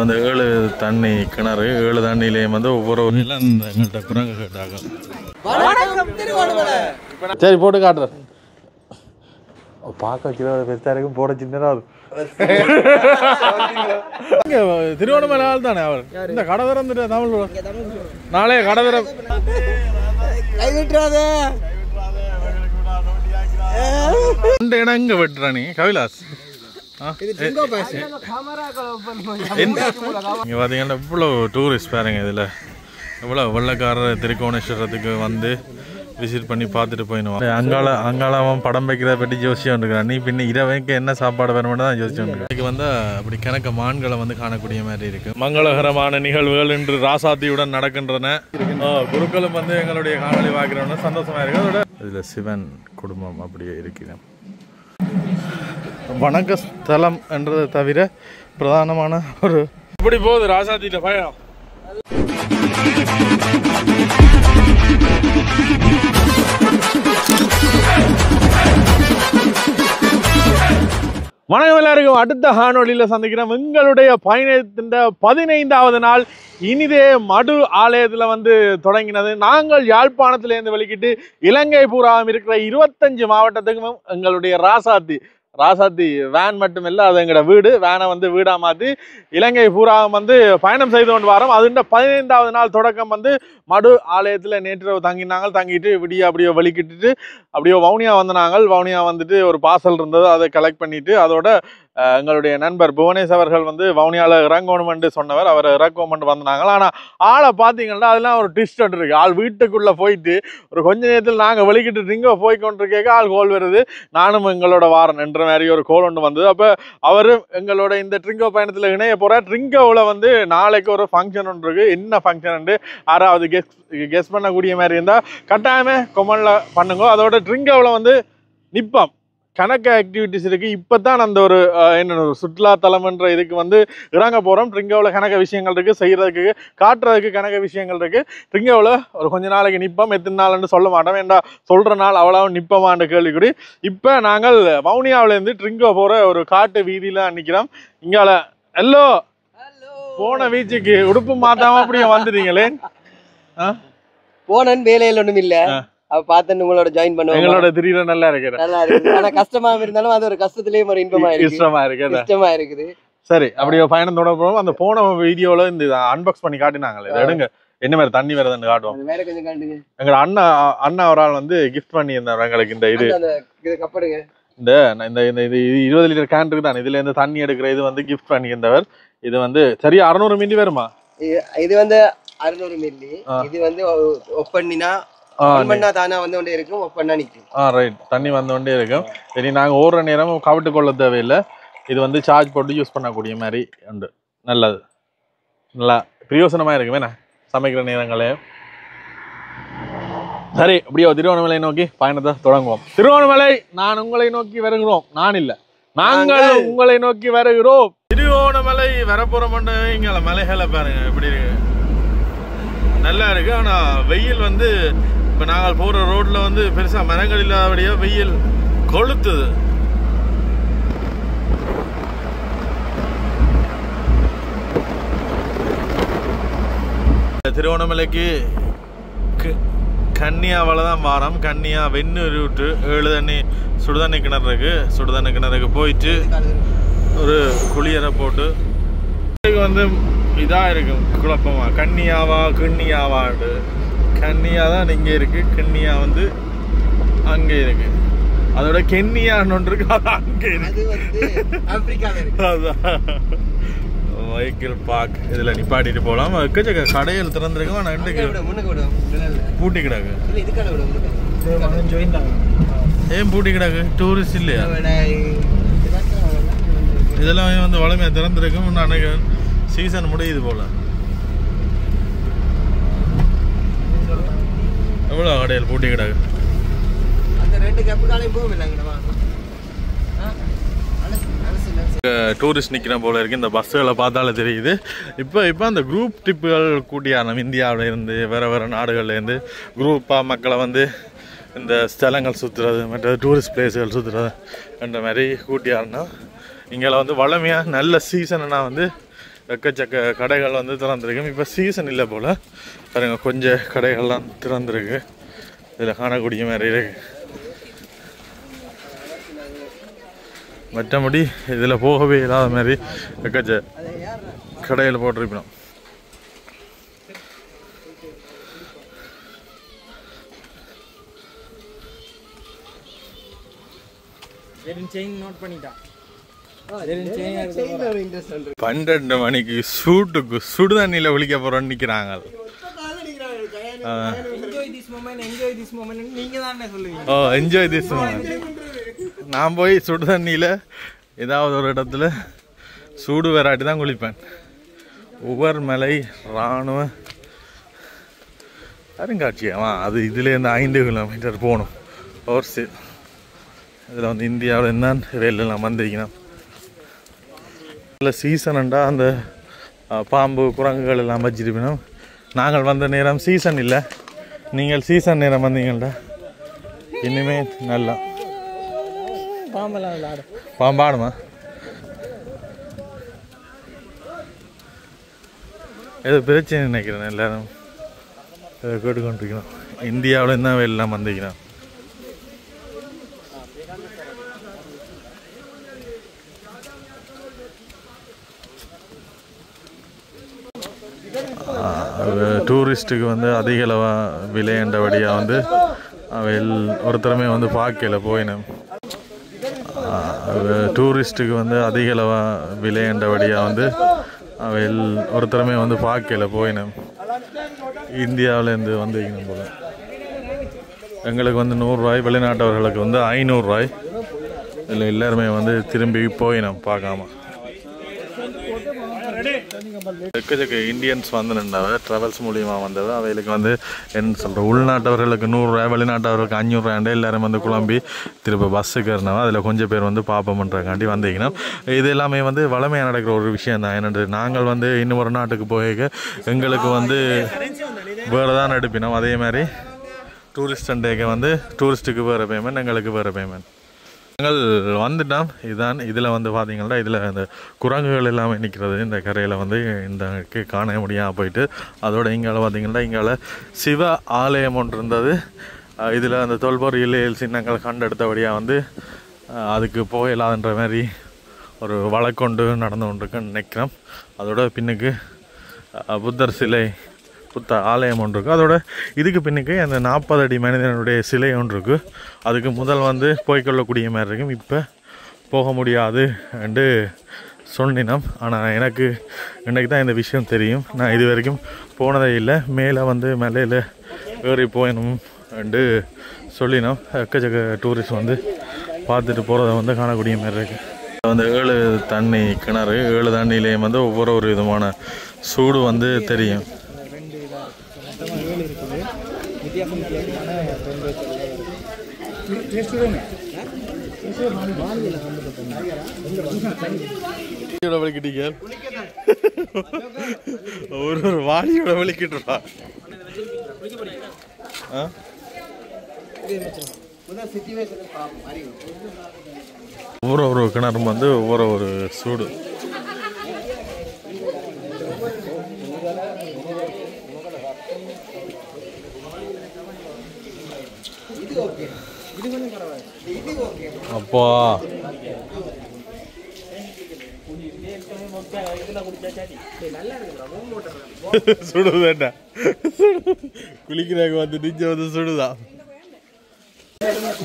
வந்து 7 தண்ணி கிணறு 7 தண்ணியிலையும் வந்து ஒவ்வொரு எங்கள்கிட்ட குரங்கு கேட்டாங்க. சரி போட்டு காட்டுறேன். பார்க்க கிலோ பெருசாக இருக்கும் போட சின்னதாக இருக்கும். திருவண்ணாமலை ஆள் தானே அவர். இந்த கடை திறந்துட்டு தமிழ் நாளே கடை திற இங்க வெட்டுறானி கவிலாஸ். இங்க பாத்தீங்கன்னா இவ்வளோ டூரிஸ்ட் பாருங்க. இதுல இவ்வளோ வெள்ளக்காரர் திருக்கோணேஸ்வரத்துக்கு வந்து விசிட் பண்ணி பார்த்துட்டு போயிடுவான். அங்காளவன் படம் வைக்கிறத பற்றி ஜோசியம் இருக்கிறான். நீ பின்ன இரவைக்கு என்ன சாப்பாடு வேணும்னு தான் ஜோசியம் இருக்கு. இதுக்கு வந்து அப்படி கணக்க மான்களை வந்து காணக்கூடிய மாதிரி இருக்கு. மங்களகரமான நிகழ்வுகள் இன்று ராசாத்தியுடன் நடக்கின்றன. குருக்களும் வந்து எங்களுடைய காணொலி பார்க்கிறோம்னா சந்தோஷமா இருக்கு. அதோட இதுல சிவன் குடும்பம் அப்படியே இருக்கிறேன். வணக்க ஸ்தலம் என்றதை தவிர பிரதானமான ஒரு இப்படி போகுது ராசாத்திட்ட பயணம். வணக்கம் எல்லாருக்கும். அடுத்த காணொலியில் சந்திக்கிறோம். எங்களுடைய பயணத்தின் 15வது நாள் இனிதே மடு ஆலயத்தில் வந்து தொடங்கினது. நாங்கள் யாழ்ப்பாணத்திலேருந்து வெளிக்கிட்டு இலங்கை பூராவும் இருக்கிற 25 மாவட்டத்துக்கும் எங்களுடைய ராசாத்தி வேன் மட்டும் இல்லை, அது எங்களோட வீடு. வேனை வந்து வீடாக மாற்றி இலங்கை பூராவும் வந்து பயணம் செய்து கொண்டு வரோம். அதுண்ட 15வது நாள் தொடக்கம் வந்து மடு ஆலயத்தில் நேற்று தங்கிட்டு விடிய அப்படியே வெளிக்கிட்டு அப்படியே வவுனியா வவுனியா வந்துட்டு ஒரு பார்சல் இருந்தது, அதை கலெக்ட் பண்ணிட்டு அதோட எங்களுடைய நண்பர் புவனேஷ் அவர்கள் வந்து வவுனியாவில் இறங்கணுமென்று சொன்னவர். அவர் இறக்கோமென்று வந்தாங்க. ஆனால் ஆளை பார்த்தீங்கன்னா அதெல்லாம் ஒரு ட்விஸ்ட் இருக்கு. ஆள் வீட்டுக்குள்ளே போயிட்டு ஒரு கொஞ்ச நேரத்தில் நாங்கள் வெளிக்கிட்டு ட்ரிங்கோ போய்கொண்டிருக்கேக்க ஆள் கோல் வருது. நானும் எங்களோட வாரன் என்ற மாதிரி ஒரு கோல் ஒன்று வந்தது. அப்போ அவரும் எங்களோட இந்த ட்ரிங்கோ பயணத்தில் இணைய போகிறார். ட்ரிங்கோவில் வந்து நாளைக்கு ஒரு ஃபங்க்ஷன் ஒன்று இருக்குது. என்ன ஃபங்க்ஷன் யாராவது கெஸ் பண்ணக்கூடிய மாதிரி இருந்தால் கட்டாயமே கொமெண்ட்ல பண்ணுங்க. அதோட ட்ரிங்கோவில் வந்து நிப்பம் கணக்கு ஆக்டிவிட்டிஸ் இருக்குது. இப்போ தான் அந்த ஒரு என்ன சுற்றுலாத்தலம்ன்ற இதுக்கு வந்து இறங்க போகிறோம். ட்ரிங்கோவில் கணக்க விஷயங்கள் இருக்குது, செய்கிறதுக்கு காட்டுறதுக்கு கணக்க விஷயங்கள் இருக்குது. ட்ரிங்கோவில் ஒரு கொஞ்ச நாளைக்கு நிற்போம். எத்தனை நாள்னு சொல்ல மாட்டோம். ஏன்டா சொல்கிற நாள் அவ்வளோ நிற்பமான்ற கேள்விக்குறி. இப்போ நாங்கள் வவுனியாவிலேருந்து ட்ரிங்கோ போகிற ஒரு காட்டு வீதியில் நிற்கிறோம். இங்கால ஹலோ போன வீச்சுக்கு உடுப்பு மாற்றாமல் அப்படியே வந்துட்டீங்களே. போனேன் வேலையில் ஒன்றும் இல்லை. பார்த்து உங்களோட ஜாயின் பண்ணுவோம். எங்களோட திடீர்னு நல்லா இருக்கு. ஆனா கஷ்டமா இருந்தாலும் அது ஒரு கஷ்டத்திலேயும் ஒரு இன்பமா இருக்குது. சரி, அப்படியே பயணம் தொடர்போம். அந்த போன வீடியோல இந்த அன்பாக்ஸ் பண்ணி காட்டினாங்களே, இதை எடுங்க. என்ன மாதிரி தண்ணி வருதுன்னு காட்டுவோம். வேற கொஞ்சம் காட்டுங்க. எங்க அண்ணா ஒரு ஆள் வந்து கிஃப்ட் பண்ணி இருந்தார் எங்களுக்கு. இந்த இது கப்படுங்க. இந்த 20 லிட்டர் கேன் இருக்கு தான். இதுல இருந்து தண்ணி எடுக்கிற இது வந்து கிஃப்ட் பண்ணி இருந்தவர். இது வந்து சரியா 600 மில்லி வருமா? இது வந்து 600 மில்லி. இது வந்து ஒப்பண்ணினா தானா வந்து கொண்டே இருக்கும். ஒப்பண்ணா நிற்கும். ரைட், தண்ணி வந்து கொண்டே இருக்கும். சரி, நாங்கள் ஓடுற நேரம் கவிட்டு கொள்ள தேவையில்லை. இது வந்து சார்ஜ் போட்டு யூஸ் பண்ணக்கூடிய மாதிரி உண்டு. நல்லது, நல்லா பிரயோசனமாக இருக்கு வேணா சமைக்கிற நேரங்களே. சரி, அப்படியே திருவண்ணாமலை நோக்கி பயணத்தை தொடங்குவோம். திருவண்ணாமலை நான் உங்களை நோக்கி வருகிறோம். நான் இல்லை, நாங்கள் உங்களை நோக்கி வருகிறோம். திருவண்ணாமலை வரப்போறோம். இங்கே மலைகளை பாருங்க எப்படி இருக்கு, நல்லா இருக்கு. ஆனால் வெயில் வந்து இப்போ நாங்கள் போகிற ரோட்டில் வந்து பெருசாக மரங்கள் இல்லாதபடியா வெயில் கொளுத்துது. திருவண்ணாமலைக்கு கன்னியாவால் தான் வாரம். கன்னியா வெண்ணூர் ரூட்டு 7 தண்ணி சுடுதண்ணி கிணறு இருக்கு. சுடுதண்ணி கிணறுக்கு போயிட்டு ஒரு குளியரை போட்டு வந்து இதாக இருக்கும் குழப்பமா, கன்னியாவா கிண்ணியாவாண்டு. கன்னியா தான் இங்கே இருக்கு, கிண்ணியா வந்து அங்கே இருக்கு. அதோட கென்னியான்னு ஒன்று இருக்கு, அது அங்கே இருக்கு. அதான் வெஹிக்கிள் பார்க். இதில் நிப்பாட்டிட்டு போகலாம். எக்கச்சக்க கடைகள் திறந்துருக்கோம். ஆனால் பூட்டி கிடாக்கு. ஏன் பூட்டி கிடாக்கு? டூரிஸ்ட் இல்லையா? இதெல்லாம் வந்து வளமையாக திறந்துருக்கும். அன்னைக்கு சீசன் முடியுது போல. எவ்வளோ கடையில் பூட்டி கிடாக்கு? டூரிஸ்ட் நிற்கிற போல இருக்கு. இந்த பஸ்ஸுகளை பார்த்தாலே தெரியுது. இப்போ அந்த குரூப் ட்ரிப்புகள் கூட்டியாரம் இந்தியாவில் இருந்து வேறு நாடுகள்லேருந்து குரூப்பாக மக்களை வந்து இந்த ஸ்தலங்கள் சுற்றுறது, மற்ற டூரிஸ்ட் பிளேஸுகள் சுற்றுறது என்ற மாதிரி கூட்டியாருன்னா இங்கே வந்து வளமையாக நல்ல சீசன்னா வந்து எக்கச்சக்க கடைகள் வந்து திறந்துருக்கு. இப்போ சீசன் இல்லை போல் பாருங்க, கொஞ்சம் கடைகள்லாம் திறந்துருக்கு. இதில் காணக்கூடிய மாதிரி இருக்கு. மற்றபடி இதில் போகவே இல்லாத மாதிரி எக்கச்ச கடையில் போட்டிருக்கணும். பன்னெண்டு மணிக்கு சூட்டுக்கு சுடுதண்ணியில விழிக்க போறோம்னு நிக்கிறாங்க. Enjoy this moment. நான் போய் சுடுதண்ணியில ஏதாவது ஒரு இடத்துல சூடு வேறாட்டி தான் குளிப்பேன். உவர்மலை இராணுவ அருங்காட்சியகமா, அது இதுலேருந்து 5 கிலோமீட்டர் போகணும். ஒரு இதில் வந்து இந்தியாவில் என்னன்னு வேலையெல்லாம் வந்திருக்கணும். இல்லை சீசனுண்டா அந்த பாம்பு குரங்குகள் எல்லாம் வச்சிருக்கணும். நாங்கள் வந்த நேரம் சீசன் இல்லை. நீங்கள் சீசன் நேரம் வந்தீங்கள்டா இனிமே நல்லா பாம்பாடுமா. ஏதோ பிரச்சனை நினைக்கிறேன். எல்லாரும் கேட்டுக்கொண்டிருக்கணும். இந்தியாவில் என்ன வேலையெல்லாம் வந்திருக்கணும். டூரிஸ்ட்டுக்கு வந்து அதிக விலையண்டபடியாக வந்து அவையில் ஒருத்தரமே வந்து பார்க்கல போயினோம். டூரிஸ்ட்டுக்கு வந்து அதிக விலையண்டபடியாக வந்து அவையில் ஒருத்தரமே வந்து பார்க்கல போயினோம். இந்தியாவிலேருந்து வந்திருக்கணும் போல. எங்களுக்கு வந்து 100 ரூபாய், வெளிநாட்டவர்களுக்கு வந்து 500 ரூபாய். இதில் எல்லாருமே வந்து திரும்பி போயினோம் பார்க்காம. எக்கச்சக்க இந்தியன்ஸ் வந்து நின்றவ ட்ராவல்ஸ் மூலியமாக வந்தது. அவைகளுக்கு வந்து என்ன சொல்கிறேன், உள்நாட்டவர்களுக்கு 100 ரூபாய், வெளிநாட்டவர்களுக்கு 500 ரூபாய். எல்லாரும் வந்து குழம்பி திரும்ப பஸ்ஸுக்கு ஏறினவா. அதில் கொஞ்சம் பேர் வந்து பார்ப்போம்ன்றக்காண்டி வந்தீங்கன்னா இது எல்லாமே வந்து வளமையாக நடக்கிற ஒரு விஷயம் தான். என்னென்று நாங்கள் வந்து இன்னொரு நாட்டுக்கு போய் எங்களுக்கு வந்து வேறு தான் எடுப்பினோம். அதே மாதிரி டூரிஸ்ட் அண்டேக்கு வந்து டூரிஸ்ட்டுக்கு வேறு பேமெண்ட், எங்களுக்கு வேறு பேமெண்ட். நாங்கள் வந்துட்டோம். இதுதான் இதில் வந்து பார்த்தீங்கன்னா இதில் இந்த குரங்குகள் எல்லாமே நிற்கிறது. இந்த கரையில் வந்து இந்த காண முடியாமல் போயிட்டு அதோட இங்கால பார்த்தீங்கன்னா இங்கால சிவ ஆலயம் ஒன்று இருந்தது. இதில் அந்த தொல்பொருள் சின்னங்கள் கண்டெடுத்தபடியாக வந்து அதுக்கு போயிடலான்ற மாதிரி ஒரு வழக்கொண்டு நடந்து கொண்டிருக்குன்னு நினைக்கிறோம். அதோட பின்னுக்கு புத்தர் சிலை, புத்த ஆலயம் ஒன்று இருக்குது. அதோட இதுக்கு பின்னுக்கு அந்த 40 அடி மனிதனுடைய சிலை ஒன்று இருக்குது. அதுக்கு முதல் வந்து போய்கொள்ளக்கூடிய மாதிரி இருக்கும். இப்போ போக முடியாது என்று சொன்னினோம். ஆனால் எனக்கு இன்றைக்கு தான் இந்த விஷயம் தெரியும். நான் இது வரைக்கும் போனதே இல்லை. மேலே வந்து மலையில் ஏறி போயணும் என்று சொல்லினோம். எக்கச்சக்க டூரிஸ்ட் வந்து பார்த்துட்டு போகிறத வந்து காணக்கூடிய மாதிரி இருக்குது. வந்து 7 தண்ணி கிணறு, 7 தண்ணியிலேயும் வந்து ஒவ்வொரு விதமான சூடு வந்து தெரியும். ஒரு வாளியோட வலிக்கிட்டுறா. ஒவ்வொரு கிணறும் வந்து ஒவ்வொரு சூடு. அப்பா சுடுதா குளிக்கிறாங்க வந்து நிச்ச வந்து சுடுதான்.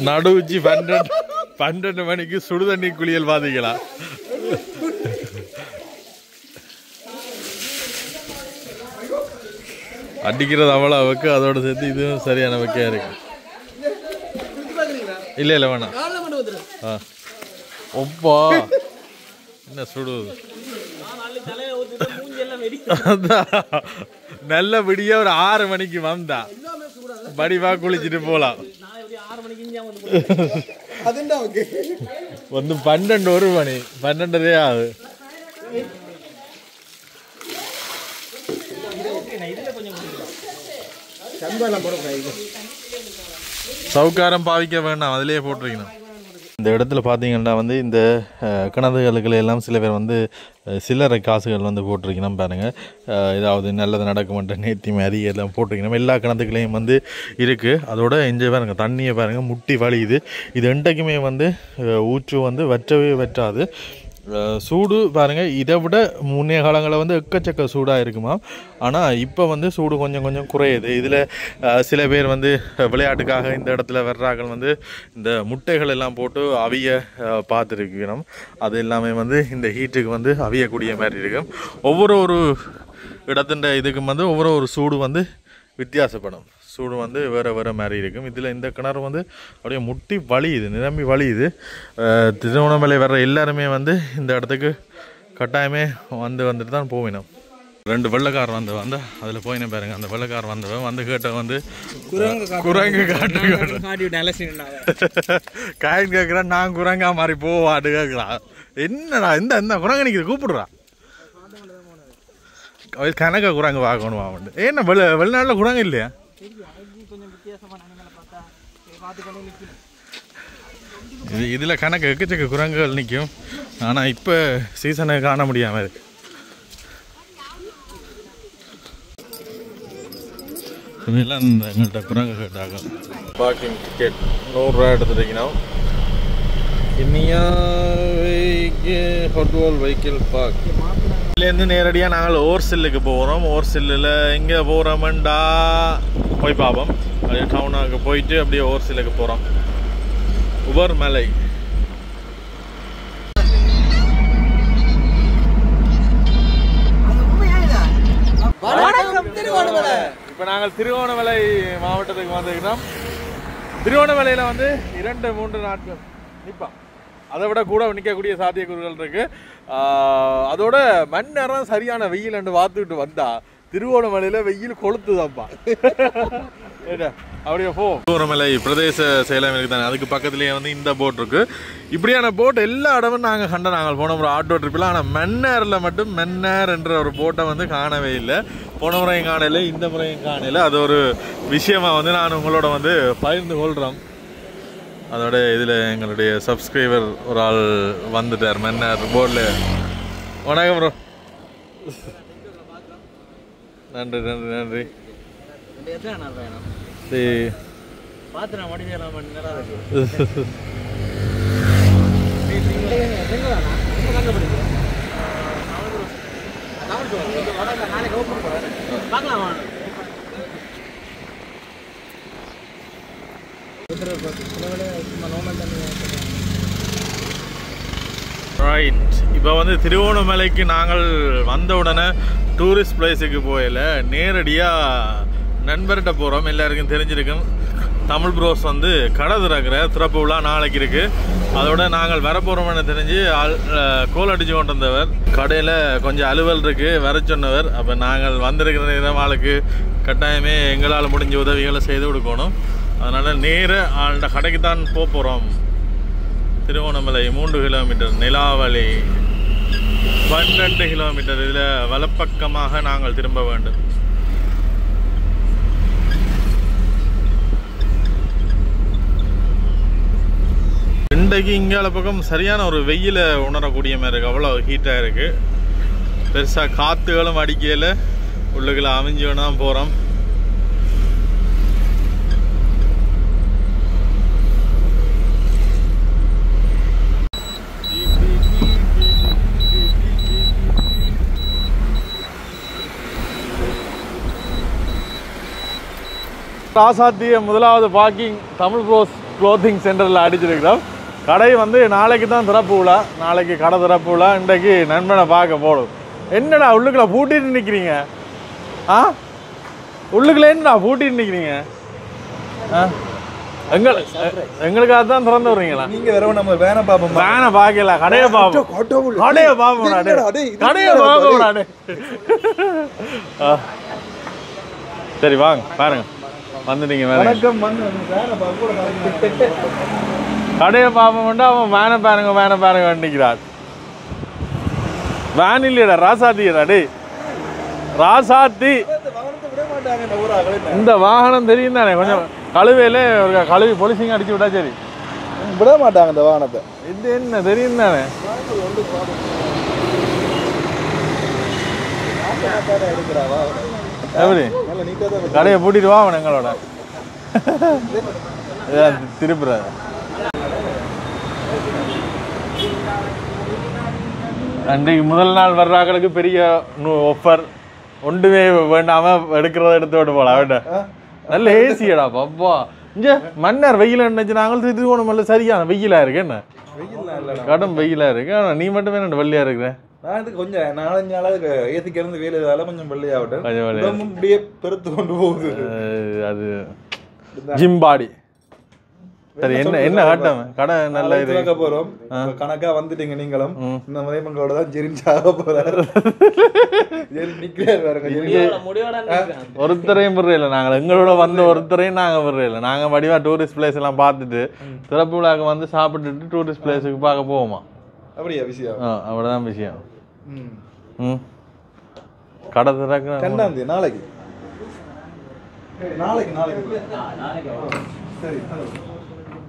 நடுவுச்சி 12 மணிக்கு சுடுதண்ணி குளியல் பாத்தீங்களா? அடிக்கிறது அவ்வளவுக்கு அதோட சேர்த்து இதுவும் சரியான வைக்கையா இருக்கு. இல்ல இல்ல வேணாம். ஒப்பா என்ன சுடுது. நல்ல விடிய ஒரு 6 மணிக்கு வந்தா படிவா குளிச்சுட்டு போலாம். வந்து 12 1 மணி 12 ஆகுது. சவுக்காரம் பாவிக்க வேண்டாம், அதிலேயே போட்டிருக்கணும். இந்த இடத்துல பார்த்தீங்கன்னா வந்து இந்த கிணறுகளுக்கு எல்லாம் சில பேர் வந்து சில்லறை காசுகள் வந்து போட்டிருக்கணும் பாருங்கள். ஏதாவது நல்லது நடக்குமென்ற நேர்த்தி மாதிரி எல்லாம் போட்டிருக்கணும். எல்லா கிணத்துக்களையும் வந்து இருக்குது. அதோட என்ஜாய் பாருங்கள், தண்ணியை பாருங்கள் முட்டி வலியுது. இது என்றைக்குமே வந்து ஊற்று வந்து வற்றவே வற்றாது. சூடு பாருங்கள், இதை விட முன்னைய காலங்களில் வந்து எக்கச்சக்க சூடாக இருக்குமா. ஆனால் இப்போ வந்து சூடு கொஞ்சம் கொஞ்சம் குறையுது. இதில் சில பேர் வந்து விளையாட்டுக்காக இந்த இடத்துல வர்றார்கள் வந்து இந்த முட்டைகள் எல்லாம் போட்டு அவிய பார்த்துருக்கணும். அது எல்லாமே வந்து இந்த ஹீட்டுக்கு வந்து அவியக்கூடிய மாதிரி இருக்கும். ஒவ்வொரு இடத்தின் இதுக்கும் வந்து ஒவ்வொரு சூடு வந்து வித்தியாசப்படும். சூடு வந்து வேறு மாதிரி இருக்கும். இதில் இந்த கிணறு வந்து அப்படியே முட்டி வலியுது, நிரம்பி வலியுது. திருவண்ணாமலை வர்ற எல்லாருமே வந்து இந்த இடத்துக்கு கட்டாயமே வந்துட்டு தான் போவினோம். 2 வெள்ளைக்கார் வந்து அதில் போயினேன் பாருங்க. அந்த வெள்ளைக்கார் வந்து கேட்ட வந்து குரங்கு காட்டு காயின் கேட்குறான். நான் குரங்கா மாதிரி போவாடு கேட்குறான். என்னடா இந்த குரங்கு நிற்கிது கூப்பிடுறா. கணக்க குரங்கு பார்க்கணுமா வந்து. ஏன்னா வெளிநாட்டில் குரங்கு இல்லையா? இதில் கணக்கு எக்கச்சக்க குரங்குகள் நிற்கும். ஆனால் இப்போ சீசனை காண முடியாமல் இருக்கு. இதெல்லாம் எங்கள்கிட்ட குரங்கு கேட்டாங்க. பார்க்கிங் டிக்கெட் 100 ரூபா எடுத்துட்டீங்கன்னா இனியா ஹோட்டல் வெஹிக்கிள் பார்க். இதுலேருந்து நேரடியாக நாங்கள் ஓர்சில்லுக்கு போகிறோம். ஓர்சில்லில் எங்கே போகிறோம்டா போய் பார்ப்போம். அப்படியே டவுனுக்கு போயிட்டு அப்படியே ஓர்சில்லுக்கு போகிறோம். உபர் மலை. இப்போ நாங்கள் திருவோணமலை மாவட்டத்துக்கு வந்துருக்கிறோம். திருவோணமலையில் வந்து 2-3 நாட்கள் நிற்போம். அதை விட கூட நிற்கக்கூடிய சாத்தியக்கூறுகள் இருக்கு. அதோட மண் நேரம் சரியான வெயில் என்று பார்த்துக்கிட்டு வந்தா திருவோணமலையில் வெயில் கொளுத்துதான்ப்பா. அப்படியே திருவோணமலை பிரதேச செயலம் இருக்கு தானே, அதுக்கு பக்கத்துலேயே வந்து இந்த போட் இருக்கு. இப்படியான போட் எல்லா இடமும் நாங்கள் போன முறை ஆட்டோ ட்ரிப்பில். ஆனால் மன்னாரில் மட்டும் மன்னார் என்ற ஒரு போட்டை வந்து காணவே இல்லை. போன முறையும் காணலை, இந்த முறையும் காணலை. அது ஒரு விஷயமா வந்து நான் உங்களோட வந்து பகிர்ந்து கொள்கிறோம். அதோட இதில் எங்களுடைய சப்ஸ்கிரைபர் ஒரு ஆள் வந்துட்டார் மன்னார் போர்டில். வணக்கம் ப்ரோ. நன்றி நன்றி நன்றி. ரைட், இப்போ வந்து திருவோணமலைக்கு நாங்கள் வந்த உடனே டூரிஸ்ட் பிளேஸுக்கு போயில நேரடியாக நண்பர்கிட்ட போகிறோம். எல்லாருக்கும் தெரிஞ்சிருக்கும், தமிழ் ப்ரோஸ் வந்து கடை திறக்கிற திறப்பு விழா நாளைக்கு இருக்குது. அதோட நாங்கள் வரப்போகிறோம்னு தெரிஞ்சு கோல் அடித்து கொண்டு வந்தவர் கடையில் கொஞ்சம் அலுவல் இருக்குது வர சொன்னவர். அப்போ நாங்கள் வந்திருக்கிற நேரம் ஆளுக்கு கட்டாயமே எங்களால் முடிஞ்ச உதவிகளை செய்து கொடுக்கணும். அதனால் நேர அந்த கடைக்கு தான் போகிறோம். திருவோணமலை 3 கிலோமீட்டர், நிலாவளி 12 கிலோமீட்டர். இதில் வலப்பக்கமாக நாங்கள் திரும்ப வேண்டும். இன்றைக்கு இங்கால பக்கம் சரியான ஒரு வெயில உணரக்கூடிய மாதிரி இருக்குது. அவ்வளோ ஹீட்டாக இருக்குது. பெருசாக காற்றுகளும் அடிக்கையில் உள்ளுக்குள்ள அமைஞ்சு தான் போகிறோம். ராசாத்திய முதலாவது பார்க்கிங் தமிழ் ப்ரோஸ் க்ளோத்திங் சென்டரில் அடிச்சிருக்கிறோம். கடை வந்து நாளைக்கு தான் திறப்பு விழா. நாளைக்கு கடை திறப்பு விழா. இன்றைக்கு நண்பனை பார்க்க போடும். என்னடா உள்ளுக்குள்ள பூட்டிட்டு நிற்கிறீங்க? உள்ளுக்குள்ள என்னடா பூட்டிட்டு நிற்கிறீங்க? எங்களுக்காக தான் திறந்து விடுறீங்களா? நீங்க வேற நம்ம வேனை பார்ப்போம். வேனை பார்க்கல, கடையை பார்ப்போம். கடையை பார்ப்போம். கடையை பார்ப்போம். சரி வாங்க பாருங்க. வந்துட்டீங்க. கடையை பார்ப்போம்ட்டா அவன் வேனை பாருங்க நிற்கிறார். வேன் இல்லையடா, ராசாத்தியடா. டே ராசாத்தி, இந்த வாகனம் தெரியும் தானே. கொஞ்சம் கழுவையில ஒரு கழுவி பொலிசிங்க அடிச்சு விட்டா சரி. விட மாட்டாங்க இந்த வாகனத்தை. இது என்ன தெரியும் தானே? எப்படி கடையை பூட்டிட்டு வா அவன் எங்களோட திருப்புற. அன்றைக்கு முதல் நாள் வர்றாங்களுக்கு பெரிய ஆஃபர் ஒன்றுமே வேண்டாம எடுக்கிறத எடுத்து விட்டு போலாம் வேண்டாம். நல்ல ஏசியடா பாப்பா. இங்கே மன்னர் வெயில நினைச்சு நாங்களும் திருவோணமல்ல சரியான வெயிலா இருக்கு. என்ன கடும் வெயிலா இருக்கு. ஆனால் நீ மட்டுமே என்ன வெள்ளையா இருக்கிற? நான் இதுக்கு கொஞ்சம் 4-5 நாளாக ஏசிக்கு இருந்து வேலையால கொஞ்சம் வெள்ளையாகட்டும் அப்படியே பெருத்து கொண்டு போகுது. அது ஜிம்பாடி. சரி என்ன என்ன காட்டம் கடை நல்ல இது போறோம். கணக்கா வந்துட்டீங்க நீங்களும். இந்த மலைமங்களோட தான் ஜெரிஞ்சாக போறாரு. ஒருத்தரையும் விடுறதில்ல. நாங்கள் எங்களோட வந்த ஒருத்தரையும் நாங்கள் விடுறதில்ல. நாங்கள் வடிவா டூரிஸ்ட் பிளேஸ் எல்லாம் பார்த்துட்டு திறப்பு விழாக்கு வந்து சாப்பிட்டுட்டு டூரிஸ்ட் பிளேஸுக்கு பார்க்க போவோமா. அப்படியா விஷயம்? அவ்வளோதான் விஷயம். கடை திறக்க 2ஆம் தேதி நாளைக்கு சரி.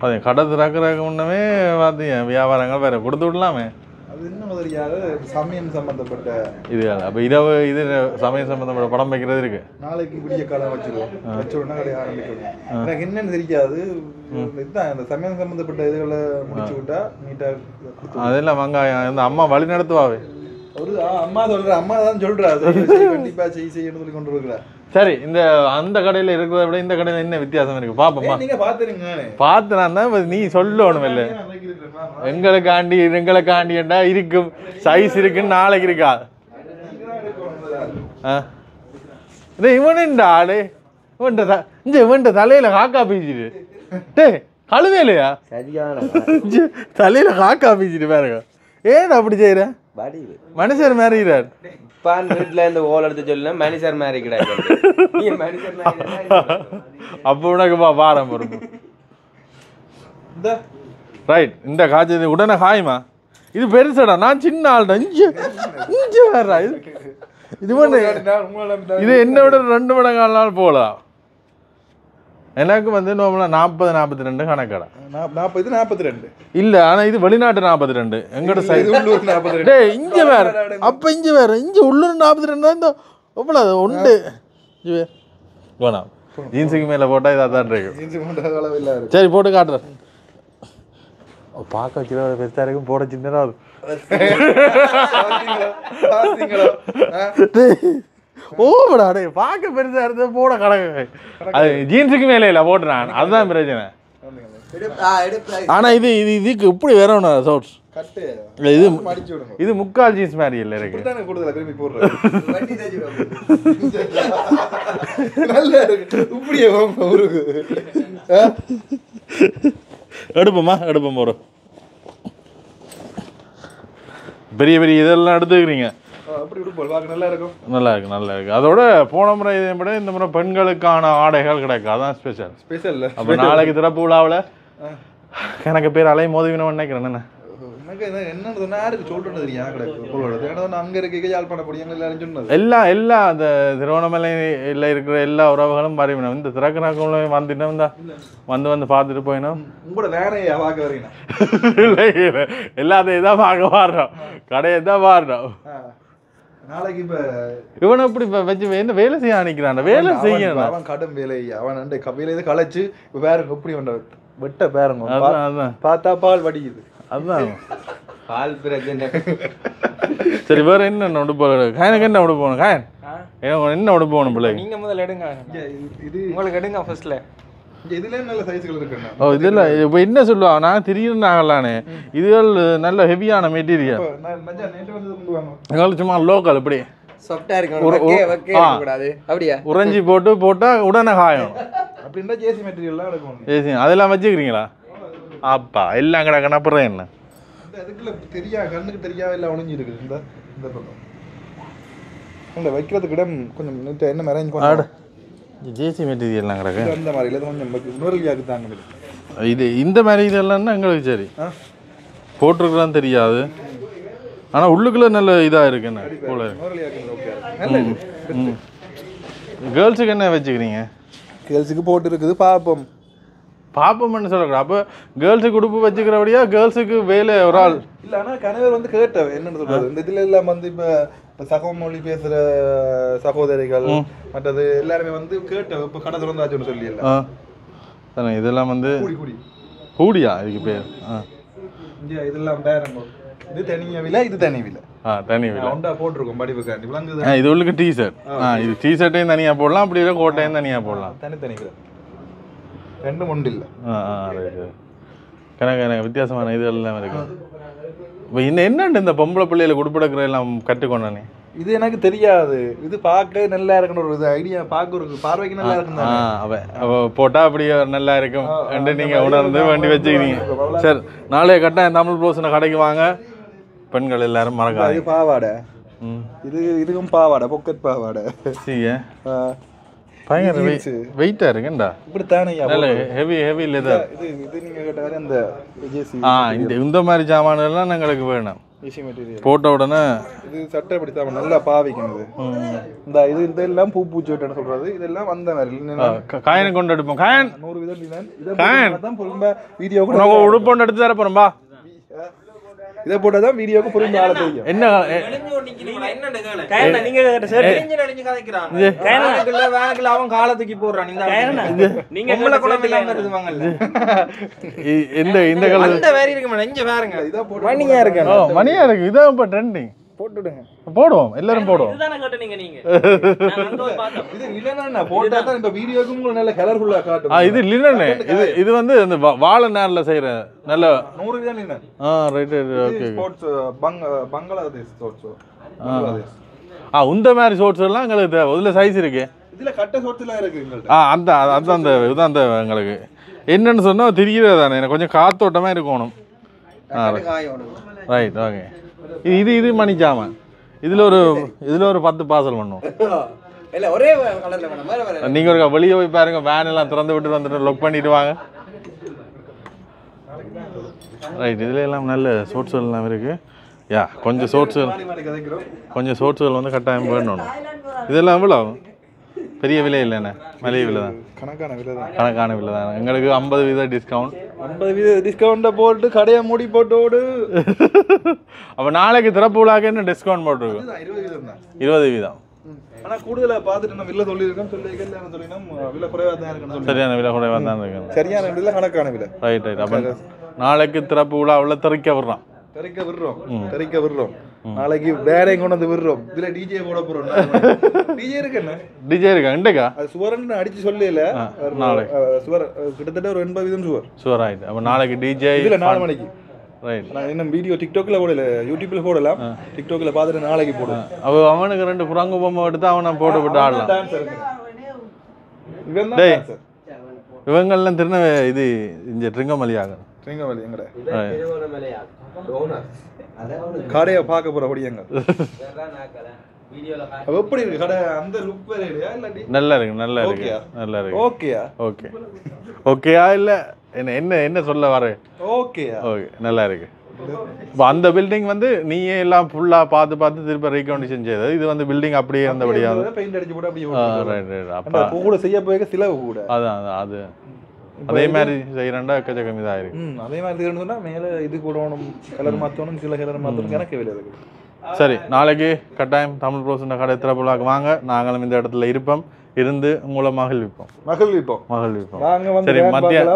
அது கடை திறக்கிறதுக்கு முன்னமே பார்த்தீங்க வியாபாரங்கள் வேற கொடுத்து விடலாமே. அது இன்னும் முதலியாக சமயம் சம்பந்தப்பட்ட இது. அப்போ இரவு இது சமயம் சம்பந்தப்பட்ட படம் வைக்கிறது இருக்கு. நாளைக்கு விடிய காலம் வச்சிருவோம். வச்சோடனே கடையை ஆரம்பிக்கணும். எனக்கு என்னன்னு தெரியாது. இதுதான் இந்த சமயம் சம்பந்தப்பட்ட இதுகளை முடிச்சு விட்டா நீட்டாக அதெல்லாம் வெங்காயம் இந்த அம்மா வழி நடத்துவாவே. ஒரு அம்மா சொல்ற அம்மா தான் சொல்றா கண்டிப்பா செய்யணும்னு சொல்லி கொண்டு இருக்கிறா. சரி இந்த அந்த கடையில இருக்கிறத விட இந்த கடையில என்ன வித்தியாசம் இருக்கு பாப்போமா? நீங்க பாத்துறீங்க. பாத்துனா நீ சொல்லணும் இல்ல. எங்களுக்காண்டிண்டா இருக்கும் சைஸ் இருக்குன்னு நாளைக்கு இருக்கா. இவன்டா ஆளு இவன் தலையில காக்கா பீச்சிட்டு டே கழுவேலையா தலையில காக்கா பீச்சிட்டு பாருங்க. ஏன் அப்படி செய்யற? மனுஷர் மாறிக்கிறார். வீட்டுல இந்த ஓல் எடுத்து சொல்ல மனுஷர் மாதிரி கிடையாது. அப்ப உனக்குப்பா பாரம் பொறுப்பு. ரைட் இந்த காய்ச்சல் உடனே காயுமா? இது பெருசடா. நான் சின்ன ஆள்டா. இஞ்சி வேறா இது இது என்னோட 2 மடங்கு நாள் போகலாம். எனக்கு வந்து நோம்பலா 40-42 கணக்கடா. 40-42 இல்ல. ஆனா இது வெளிநாட்டு 42. எங்கட சைடு உள்ளூர் 42. டேய் இங்க வேற. அப்ப இங்க வேற. இங்க உள்ளூர் 42 தான். இந்த எவ்வளவு உண்டு வேணாம். ஜீன்ஸுக்கு மேல போட்டா இதா தான் இருக்கு. ஜீன்ஸ் போட்டா அளவு இல்ல. சரி போட்டு காட்டுறேன். பார்க்க கிலோ பெருசா இருக்கும் போட சின்னதா ஓடா டே பார்க்க பெருசா இருந்தது போட கடை. அது ஜீன்ஸுக்கு மேலே இல்லை போட்டுறான். அதுதான் பிரச்சனை. ஆனா இது இதுக்கு இப்படி வேறணும் சோட்ஸ் இது இது முக்கால் ஜீன்ஸ் மாதிரி இல்லை இருக்கு. எடுப்போமா எடுப்போம் ஒரு பெரிய பெரிய இதெல்லாம் எடுத்துக்கிறீங்க. நல்லா இருக்கு. அதோட போன முறை இதை விட இந்த முறை பெண்களுக்கான ஆடைகள் கிடைக்கும். அதான் ஸ்பெஷல். அப்ப நாளைக்கு திறப்பு விழாவில் எனக்கு பேர் அலை மோதுவினவன் நினைக்கிறேன். என்ன எல்லா அந்த திருவண்ணாமலையில் இருக்கிற எல்லா உறவுகளும் பரவினோம். இந்த திறக்கணாக்களும் வந்துட்டோம். வந்து பார்த்துட்டு போயினோம். எல்லாத்தையும் தான் பார்க்க பாடுறோம். கடையை தான் பாடுறோம். நாளைக்கு இப்ப இவனை இப்படி வச்சு என்ன வேலை செய்ய நினைக்கிறான். வேலை செய்யணும். அவன் கடும் வேலை. அவன் வேலையை களைச்சு வேறுங்க எப்படி வெட்ட பேருங்க பார்த்தா பால் வடிக்குது. அதுதான் பால் பிரச்சனை. சரி வேற என்ன உடுப்பு காயனுக்கு என்ன உடுப்பு போகணும்? காயன் என்ன உடுப்பு போகணும் பிள்ளை? நீங்க முதல்ல எடுங்க. இது உங்களுக்கு எடுங்க ஃபர்ஸ்ட்ல. இதுல நல்ல சைஸ்கள் இருக்குண்ணா. ஓ இதெல்லாம் இப்போ என்ன சொல்லுவாங்க? நான் திடீர்னாங்களானே இதுகள் நல்ல ஹெவியான மெட்டீரியல். சும்மா லோக்கல் இப்படி சாஃப்ட்டா இருக்கணும். கூடாது அப்படியே உறைஞ்சி போட்டா உடனே காயும். அப்படின்னா ஜேசி மெட்டீரியல்லாம் இருக்கும். ஜேசி அதெல்லாம் வச்சுக்கிறீங்களா? அப்பா எல்லாம் கிடக்கணும். அப்புறம் என்ன அதுக்குள்ள கண்ணுக்கு தெரியாம எல்லாம் ஒளிஞ்சு இருக்குது. இந்த பக்கம் இந்த வைக்கிறதுக்கு இடம் கொஞ்சம் என்ன அரேஞ்ச் பண்ண ஜேசி மெட்டீரியல்லாம் கிடக்கு. அந்த மாதிரி இல்லை கொஞ்சம் நுரலியாக்கு தாங்க. இது இந்த மாதிரி இதெல்லாம் எங்களுக்கு சரி போட்டிருக்கலாம் தெரியாது. ஆனால் உள்ளுக்குள்ள நல்ல இதாக இருக்கு. என்ன போல கேர்ள்ஸுக்கு என்ன வச்சுக்கிறீங்க? கேர்ள்ஸுக்கு போட்டு இருக்குது பார்ப்போம். பாப்போம்னு சொல்கிறேன். அப்போ கேர்ள்ஸுக்கு உடுப்பு வச்சுக்கிறபடியா கேர்ள்ஸுக்கு வேலை ஒரு ஆள் இல்லை. ஆனால் கணவர் வந்து கேட்டவ என்னன்னு சொல்றது, இந்த இதுல எல்லாம் வந்து இப்போ சகமொழி பேசுற சகோதரிகள் மற்றது எல்லாருமே வந்து கேட்டவ. இப்போ கடை திறந்தாச்சுன்னு சொல்லி இல்லை தானே இதெல்லாம் வந்து கூடி கூடி கூடியா இதுக்கு பேர்? இதெல்லாம் பேரங்க. இது தனியா விலை, இது தனி விலை. தனி விலை ஒண்டா போட்டிருக்கோம் படிப்புக்காண்டி விளங்குது. இது உள்ளுக்கு டிஷர்ட். இது டிஷர்ட்டையும் தனியாக போடலாம், அப்படி இல்லை கோட்டையும் தனியாக போடலாம். தனித்தனி விலை, ரெண்டும் ஒன்று இல்லை. கணக்கு வித்தியாசமான இது எல்லாம் இருக்கு. இப்போ என்னண்டு இந்த பொம்பளை பிள்ளைகளை குடுப்படக்கிற எல்லாம் கற்றுக்கொண்டானே? இது எனக்கு தெரியாது. இது பார்க்க நல்லா இருக்கணும் ஒரு ஐடியா, பார்க்க ஒரு பார்வைக்கு நல்லா இருக்கும். அவ போட்டா அப்படியே நல்லா இருக்கும் என்று நீங்க உணர்ந்து வேண்டி வச்சுக்கிறீங்க. சரி, நாளைய கட்டாயம் தமிழ் ப்ளவுஸ்ன கடைக்கு வாங்க. பெண்கள் எல்லாரும் மறக்காது. இது பாவாடை, இதுக்கும் பாவாடை, பொக்கெட் பாவாடை. பயங்கர வெயிட்டா இருக்குண்டா. இப்படித்தானே ஹெவி லெதர். இது நீங்க கேட்டாரு அந்த இந்த மாதிரி சாமான எல்லாம் எங்களுக்கு வேணும். போட்ட உடனே இது சட்டை பிடித்தாம நல்லா பாவிக்கணுது. இந்த இது இதெல்லாம் பூச்சிட்டேன்னு சொல்றது, இதெல்லாம் வந்த மாதிரி காயனை கொண்டு எடுப்போம். காயன் 100 விதம் பொறும்ப வீடியோ உடுப்பொண்டு எடுத்து தர போறோம்பா. இதை போட்டாதான் வீடியோக்கு புரிஞ்ச ஆள தெரியும். என்ன அவன் காலத்துக்கு போடுறான். மணியா இருக்கு. இதான் இப்ப ட்ரெண்டிங். போட்டுடுங்க, போடுவோம், எல்லாரும் போடுவோம். இது லினன். இது வந்து இந்த வாழை நேரில் செய்யற நல்ல 100 linen. Right okay. Sports Bangladesh sports. இந்த மாதிரி ஷோட்ஸ் எல்லாம் எங்களுக்கு தேவை. இதுல சைஸ் இருக்கு. இதுல கட்ட ஷோட்ஸ் எல்லாம் இருக்கு எங்கள்ட்ட. அந்த இதுதான் தேவை எங்களுக்கு. என்னன்னு சொன்னா தெரிகிறது தானே, எனக்கு கொஞ்சம் காத்தோட்டமா இருக்கணும். Right okay. இது மணிச்சாமன். இதுல ஒரு 10 பார்சல் பண்ணுவோம். நீங்க ஒரு வெளியே போய் பாருங்க, வேன் எல்லாம் திறந்து விட்டு வந்துட்டு லொக் பண்ணிட்டு வாங்க. ரைட், இதுல எல்லாம் நல்ல ஷோட்ஸ்கள் எல்லாம் இருக்கு. கொஞ்சம் ஷோட்ஸ்கள் வந்து கட்டாயம் வேணும். இதெல்லாம் எவ்வளோ ஆகும்? பெரிய விலை இல்லைண்ணே, மலிய விலை தான். கணக்கான விலை தான். எங்களுக்கு 50% டிஸ்கவுண்ட். 50% டிஸ்கவுண்ட்டை போட்டு கடையை மூடி போட்டோடு. அப்போ நாளைக்கு திறப்பு விழாக்கு என்ன டிஸ்கவுண்ட் போட்டுருக்கோம்? 20%. ஆனால் கூடுதலாக பார்த்துட்டு நம்ம விலை சொல்லியிருக்கோம். சொல்லினோம் விலை குறைவாக தான் இருக்குன்னு. சரியான விலை குறைவாக தான் இருக்கு. சரியான விலை, கணக்கான விலை. ரைட். அப்போ நாளைக்கு திறப்பு விழாவில் திறக்க விடுறோம். நாளைக்கு வேற கொண்டு வந்து விடுறோம். இதுல டிஜே போட போறோம். டிஜே இருக்கா இண்டக்கா? அது சுவரன்னு அடிச்சு சொல்லல. சுவர் கிட்டத்தட்ட ஒரு 80% சுவர் ஆயிட்டு. அப்ப நாளைக்கு டிஜே இதுல 4 மணிக்கு. ரைட். நான் இன்னும் வீடியோ டிக்டாக்ல போடல, யூடியூப்ல போடலாம். டிக்டாக்ல பார்த்துட்டு நாளைக்கு போடுவோம். அவனுக்கு 2 குரங்கு பொம்மை எடுத்து அவனை போட்டு விட்டு ஆடலாம். இவங்கெல்லாம் திருநெ இது இந்த ட்ரிங்கமலியாக எங்கட கடையை பார்க்க போற ஒடியங்க. எப்படி இருக்கு கடை? அந்த லுக் வேற இல்லையா? இல்லாட்டி நல்லா இருக்கு. ஓகேயா இல்ல என்ன சொல்ல வர? ஓகே, நல்லா இருக்கு. இப்போ அந்த பில்டிங் வந்து நீயே எல்லாம் ஃபுல்லா பார்த்து திருப்பி ரீகண்டிஷன் செய்தது. இது வந்து பில்டிங் அப்படியே இருந்தபடியா பெயிண்ட் அடிச்சு போட்டு அப்படியே. ரைட். அப்ப கூட செய்ய போய் சிலவு கூட. அதான் அது அதே மாதிரி செய்யறா எக்கச்சக்கம் இதாக இருக்கு. அதே மாதிரி சொன்னா மேல இது போடணும், கலர் மாற்றணும், சில கலர் மாற்றணும், கணக்கு விலை இருக்கு. சரி, நாளைக்கு கட்டாயம் தமிழ் ப்ளவுஸ் கடை திறப்புலாக்கு வாங்க. நாங்களும் இந்த இடத்துல இருப்போம், இருந்து உங்களை மகிழ்விப்போம். சரி,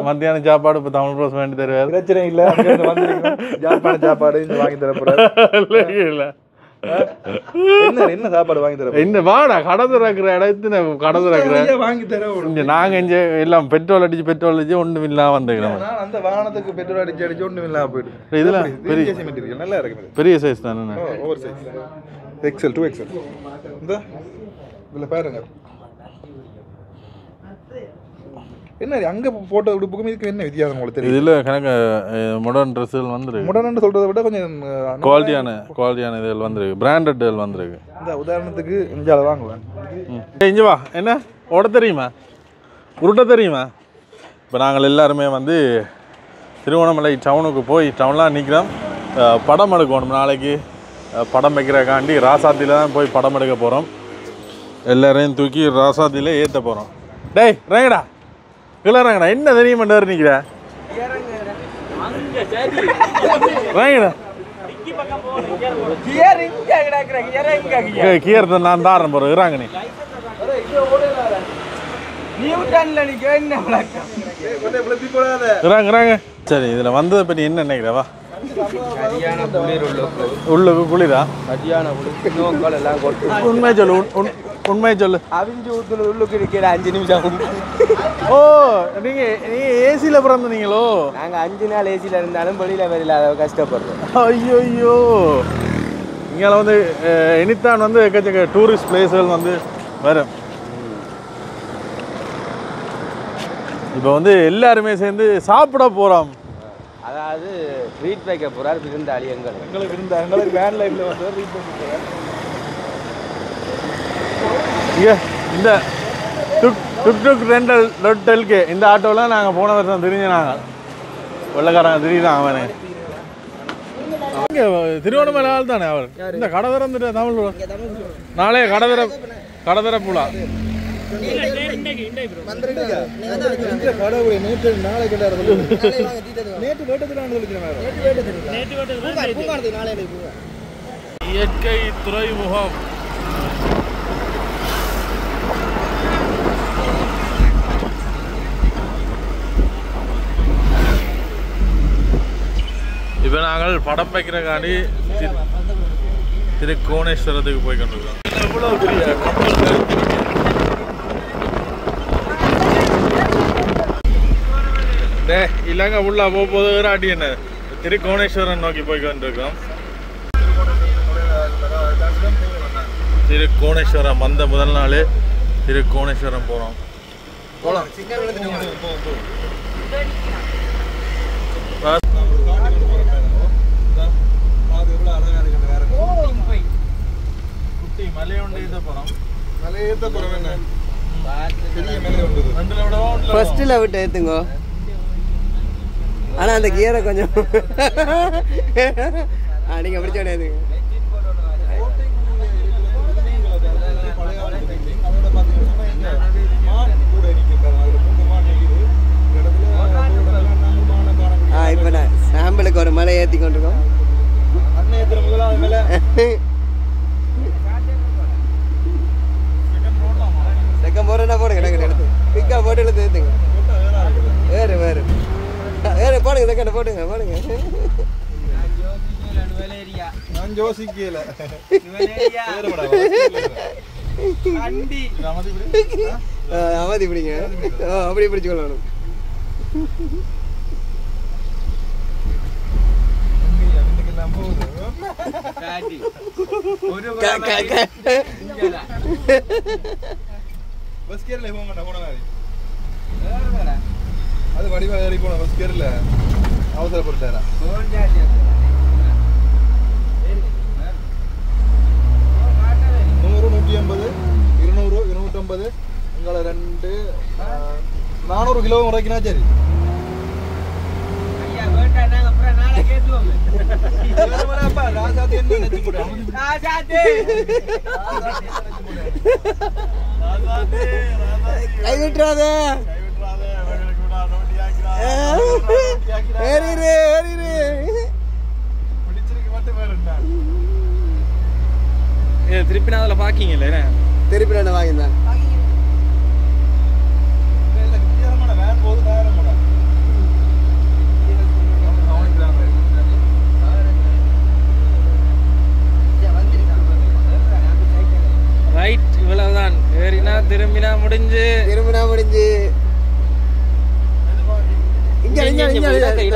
மத்தியான சாப்பாடு இப்போ தமிழ் ப்ளவுஸ் வேண்டி தருவாரு. பிரச்சனை இல்லை, சாப்பாடு வாங்கி தரப்போறாரு. இல்லை என்ன சாப்பாடு வாங்கி தர? என்ன வாடா கடை திறக்கிற இடத்துல கடை திறக்கிற வாங்கி தர. நாங்க இங்க எல்லாம் பெட்ரோல் அடிச்சு ஒண்ணும் இல்லாம வந்துக்கிறோம். அந்த வாகனத்துக்கு பெட்ரோல் அடிச்சு ஒண்ணும் இல்லாம போயிட்டு. இதெல்லாம் நல்லா இருக்கு. பெரிய சைஸ் தானே? Over size, XL 2XL. இந்த இதுல பாருங்க என்ன அங்க போட்ட உடுப்புக்கும் இதுக்கு என்ன வித்தியாசம் உங்களுக்கு தெரியும்? இதுல கணக்கு மாடர்ன் ட்ரெஸ்ஸுகள் வந்துருக்கு. மாடர்ன் சொல்றதை விட கொஞ்சம் குவாலிட்டியான இதுகள் வந்துருக்கு, பிராண்டட் இதுகள் வந்துருக்கு. இந்த உதாரணத்துக்கு இஞ்சால வாங்குவேன். இங்கே வா, என்ன ஓட தெரியுமா, உருட்ட தெரியுமா? இப்போ நாங்கள் எல்லாருமே வந்து திருவண்ணாமலை டவுனுக்கு போய் டவுன்லாம் நிற்கிறோம். படம் எடுக்கணும். நாளைக்கு படம் வைக்கிறக்காண்டி ராசாத்தியில் தான் போய் படம் எடுக்க போகிறோம். எல்லாரையும் தூக்கி ராசாத்தியில் ஏற்ற போகிறோம். டேய் ரேங்கடா கிளறாங்கண்ணா என்ன தெரியுமாண்டா நிற்கிற வாங்கண்ணா கியர் நான் தாரேன் போகிறேன் இறாங்க இறாங்க சரி இதில் வந்ததை பற்றி என்ன நினைக்கிறவா உள்ளுக்கு குளிரா உண்மை சொல்லு உண்மை சொல்லு அவிஞ்சு ஊத்துனது உள்ளுக்கு இருக்கிற 5 நிமிஷம் ஓ நீங்க ஏசியில பிறந்தீங்களோ நாங்க 5 நாள் ஏசியில இருந்தாலும் வெளியில வரல அதை கஷ்டப்படுறோம் ஐயோ ஐயோ இங்கே வந்து எனித்தான் வந்து எக்கச்சக்க டூரிஸ்ட் பிளேஸ்கள் வந்து வரும் இப்போ வந்து எல்லாருமே சேர்ந்து சாப்பிட போகிறோம் அதாவது ட்ரீட் வைக்க போறார் விருந்தாளி எங்களுக்கு வேன் லைஃப்ல வந்து ரீட் பண்ணி போறேன் இந்த டுக் ரெண்டல் லொட்டலுக்கு இந்த ஆட்டோலாம் நாங்கள் போன வருஷம் தெரிஞ்சு நாங்கள் வெள்ளக்காரங்க தெரியுதான் அவனு திருவண்ணாமலை ஆள் தானே அவர் இந்த கடை திறந்துட்டு தமிழ் நாளே கடை திறப்புலா இயற்கை துறைமுகம் இப்போ நாங்கள் படம் வைக்கிறக்காண்டி திருக்கோணேஸ்வரத்துக்கு போய் கொண்டிருக்கோம் எவ்வளோ பெரிய இல்லைங்க உள்ள போகும்போது ராட்டி என்ன திருக்கோணேஸ்வரன் நோக்கி போய் கொண்டிருக்கோம் திருக்கோணேஸ்வரம் வந்த முதல் நாள் திருக்கோணேஸ்வரம் போகிறோம் போகலாம் ஃபர்ஸ்ட்ல விட்டு ஏத்துங்க ஆனா அந்த கியரை கொஞ்சம் நீங்க பிடிச்சோட ஏத்துங்க இப்ப நான் சாம்பிளுக்கு ஒரு மலை ஏத்தி கொண்டிருக்கோம் செகண்ட் போறேன்னா போடுங்க பிக்கா போட்டு எடுத்து ஏத்துங்க வேறு போடுங்க செகண்ட் போடுங்க நான் யோசிக்கல அவதி பிடிங்க அப்படி பிடிச்சு கொள்ளணும் அது வடிவா ஏறி போன பஸ் கேர்ல அவசரப்பட்டாரா 150 200 250 உங்களை 2 400 கிலோ முறைக்கினா சரி கைவிட்டுறாத திருப்பி நான் அதில் பார்க்கிங்கல்ல திருப்பி நான் வாங்கியிருந்தேன் ரைட் இவ்வளவுதான் ஏறினா திரும்பினா முடிஞ்சு இங்க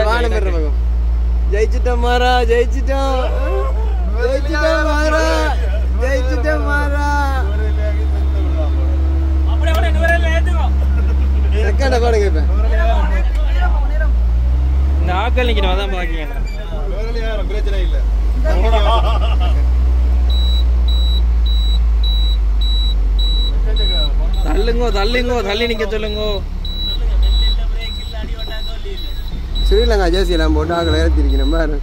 வானம் பெறணும் ஜெயிச்சிட்டோம் மாறா ஜெயிச்சிட்டோம் மாறா செகண்ட பாருங்க இப்ப இந்த ஆக்கள் நிக்கணும் அதான் பாக்கீங்க பிரச்சனை இல்ல தள்ளி நிக்க சொல்லுங்க ஸ்ரீலங்கா ஜேசி எல்லாம் போட்டு ஆக்களை ஏற்றிருக்கணும் பாரு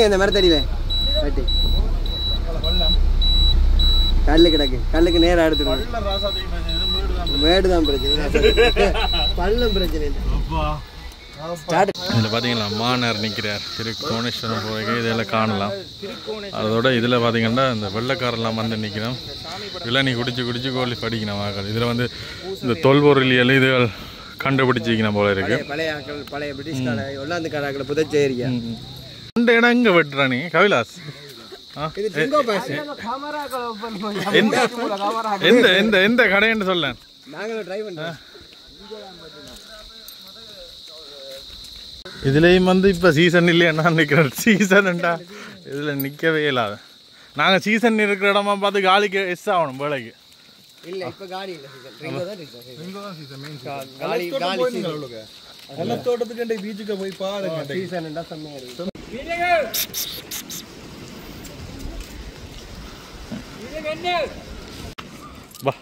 எடுங்க இந்த மரத்தடியில வெட்டி கல்லு கிடக்கு கல்லுக்கு நேரம் எடுத்துக்கணும் மேடு தான் பிரச்சனை பள்ளம் பிரச்சனை இல்லை இதில் பார்த்தீங்கன்னா மானர் நிற்கிறார் திருக்கோணேஸ்வரம் போய் இதெல்லாம் காணலாம் அதோட இதில் பார்த்தீங்கன்னா இந்த வெள்ளைக்காரெல்லாம் வந்து நிற்கிறோம் இளநீ குடிச்சு கோழி படிக்கணும் மக்கள் இதில் வந்து இந்த தொல்பொருளியல் இதுகள் கண்டுபிடிச்சிக்கணும் போல இருக்கு பழைய ஆக்கள் பழைய பிரிட்டிஷ் கால ஒல்லாந்து காராக்களை புதைச்ச ஏரியா இந்த இடம் இங்கே வெட்டுறானி கவிலாஸ் எந்த கடைன்னு சொல்ல நாங்களும் ட்ரை பண்ணுறோம் இதுலேயும் வந்து இப்போ சீசன் இல்லையா நிற்கிறேன் சீசன்டா இதில் நிற்கவே இல்லாத நாங்கள் சீசன் இருக்கிற இடமா பார்த்து காலிக்கு எஸ் ஆகணும் வேலைக்கு இல்ல இப்ப காலி இல்ல தோட்டத்துக்கு பீச்சுக்கு போய் பாருங்க சீசன் செம்மையா இருக்கு வா